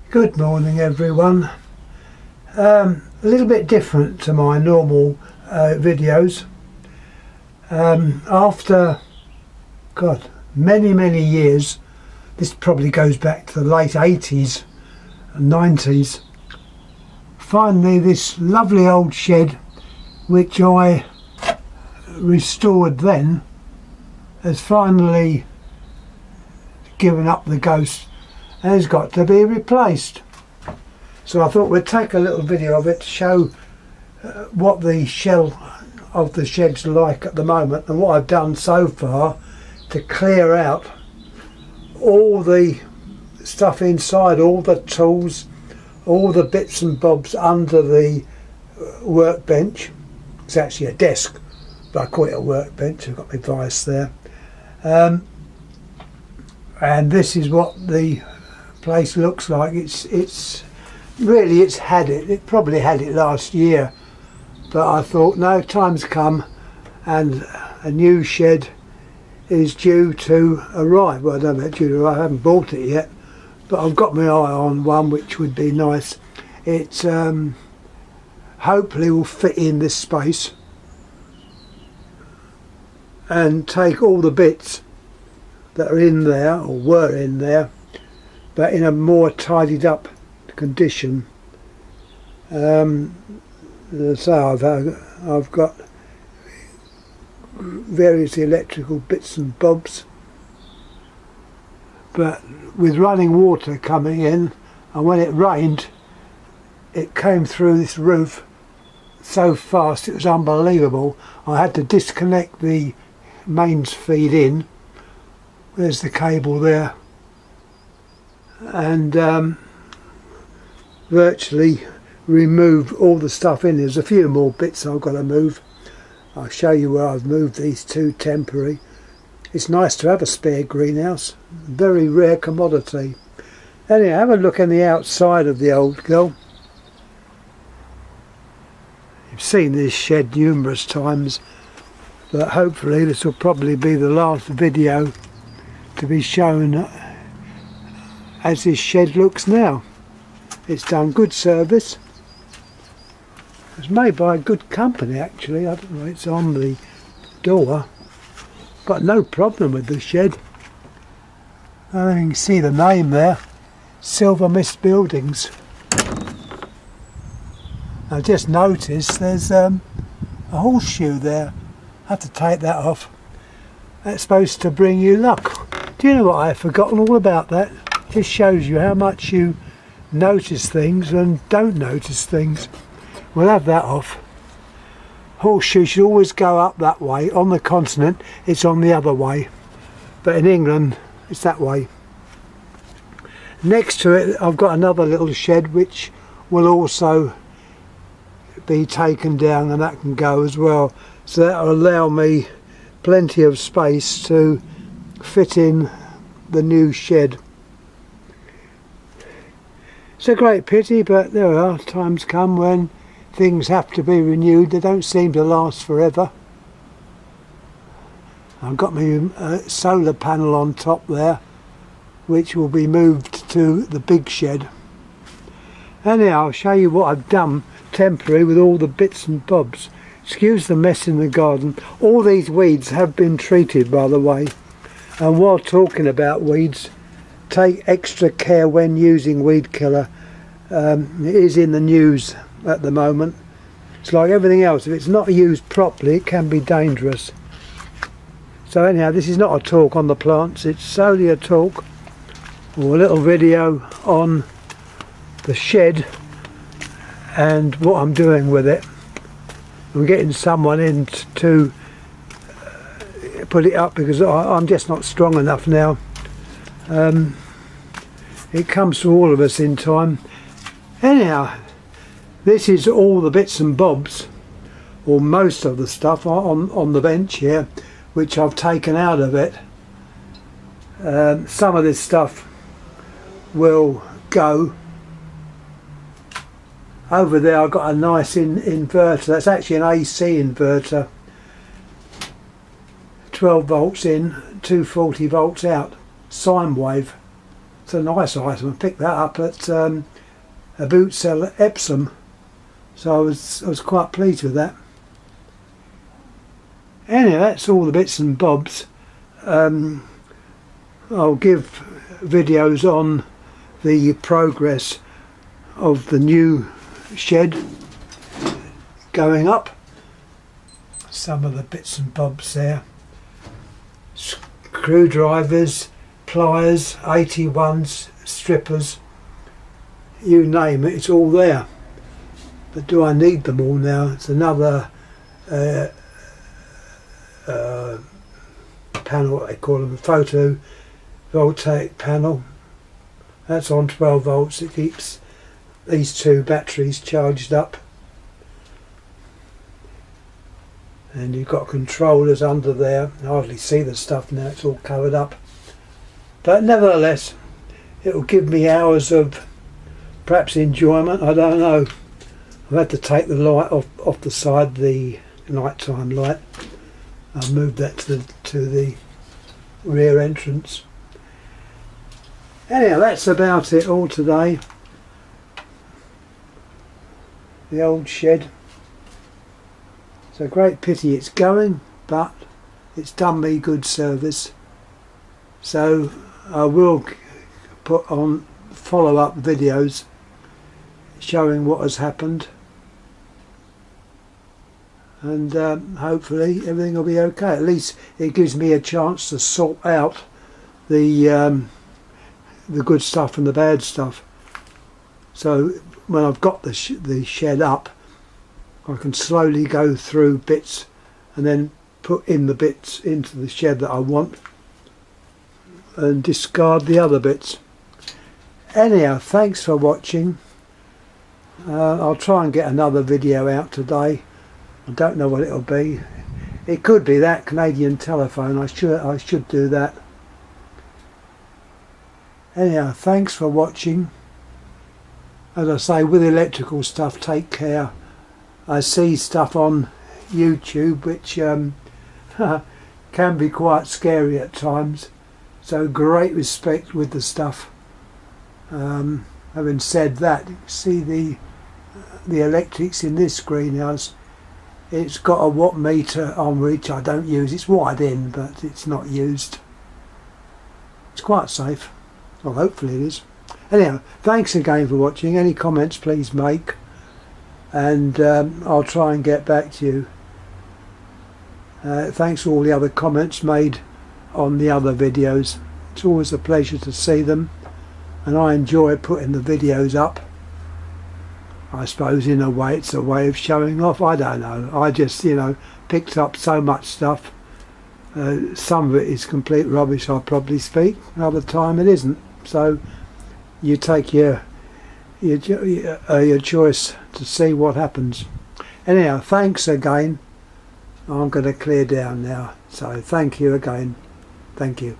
Good morning everyone. A little bit different to my normal videos. After many years, this probably goes back to the late 80s and 90s, finally this lovely old shed which I restored then has finally given up the ghost and has got to be replaced. So I thought we'd take a little video of it to show what the shell of the shed's like at the moment and what I've done so far to clear out all the stuff inside, all the tools, all the bits and bobs under the workbench. It's actually a desk, but I call it a workbench. I've got my vice there. And this is what the place looks like. It probably had it last year, but I thought no, time's come and a new shed is due to arrive. Well, I don't know if it's due to arrive, I haven't bought it yet, but I've got my eye on one which would be nice. It's hopefully will fit in this space and take all the bits that are in there or were in there, but in a more tidied up condition. So I've got various electrical bits and bobs, but with running water coming in, and when it rained it came through this roof so fast it was unbelievable. I had to disconnect the mains feed in. There's the cable there, and virtually remove all the stuff in. There's a few more bits I've got to move. I'll show you where I've moved these two temporary. It's nice to have a spare greenhouse, very rare commodity. Anyway, have a look on the outside of the old girl. You've seen this shed numerous times, but hopefully this will probably be the last video to be shown as this shed looks now. It's done good service. It's made by a good company actually. I don't know, it's on the door. Got no problem with the shed. I think you can see the name there, Silver Mist Buildings. I just noticed there's a horseshoe there. I have to take that off. That's supposed to bring you luck. Do you know what, I've forgotten all about that. Just shows you how much you notice things and don't notice things. We'll have that off. Horseshoe should always go up that way. On the continent it's on the other way, but in England it's that way. Next to it I've got another little shed which will also be taken down, and that can go as well, so that will allow me plenty of space to fit in the new shed. It's a great pity, but there are times come when things have to be renewed. They don't seem to last forever. I've got my solar panel on top there, which will be moved to the big shed. Anyhow, I'll show you what I've done temporary with all the bits and bobs. Excuse the mess in the garden. All these weeds have been treated, by the way. And while talking about weeds, take extra care when using weed killer. It is in the news at the moment. It's like everything else, if it's not used properly it can be dangerous. So anyhow, this is not a talk on the plants, it's solely a talk or a little video on the shed and what I'm doing with it. I'm getting someone in to put it up because I'm just not strong enough now. It comes to all of us in time. Anyhow, this is all the bits and bobs, or most of the stuff on the bench here, which I've taken out of it. Some of this stuff will go. Over there I've got a nice inverter. That's actually an AC inverter. 12 volts in, 240 volts out. Sine wave. It's a nice item. I picked that up at a boot sale at Epsom, so I was quite pleased with that. Anyway, that's all the bits and bobs. I'll give videos on the progress of the new shed going up. Some of the bits and bobs there. Screwdrivers, pliers, 81s, strippers, you name it, it's all there. But do I need them all now? It's another panel, what they call them, a photovoltaic panel. That's on 12 volts. It keeps these two batteries charged up. And you've got controllers under there. I hardly see the stuff now, it's all covered up. But nevertheless, it will give me hours of perhaps enjoyment, I don't know. I've had to take the light off the side, the nighttime light. I'll move that to the rear entrance. Anyhow, that's about it all today. The old shed. It's a great pity it's going, but it's done me good service. So I will put on follow-up videos showing what has happened, and hopefully everything will be okay. At least it gives me a chance to sort out the good stuff and the bad stuff. So when I've got the shed up, I can slowly go through bits and then put in the bits into the shed that I want and discard the other bits. Anyhow, thanks for watching. I'll try and get another video out today. I don't know what it'll be. It could be that Canadian telephone. I should do that. Anyhow, thanks for watching. As I say, with electrical stuff, take care. I see stuff on YouTube which can be quite scary at times. So great respect with the stuff. Having said that, you see the electrics in this greenhouse. It's got a watt meter on which I don't use. It's wired in, but it's not used. It's quite safe. Well, hopefully it is. Anyhow, thanks again for watching. Any comments please make, and I'll try and get back to you. Thanks for all the other comments made on the other videos. It's always a pleasure to see them, and I enjoy putting the videos up. I suppose in a way it's a way of showing off. I don't know. I just, picked up so much stuff. Some of it is complete rubbish, I'll probably speak. Another time it isn't. So you take your choice to see what happens. Anyhow, thanks again. I'm going to clear down now. So thank you again. Thank you.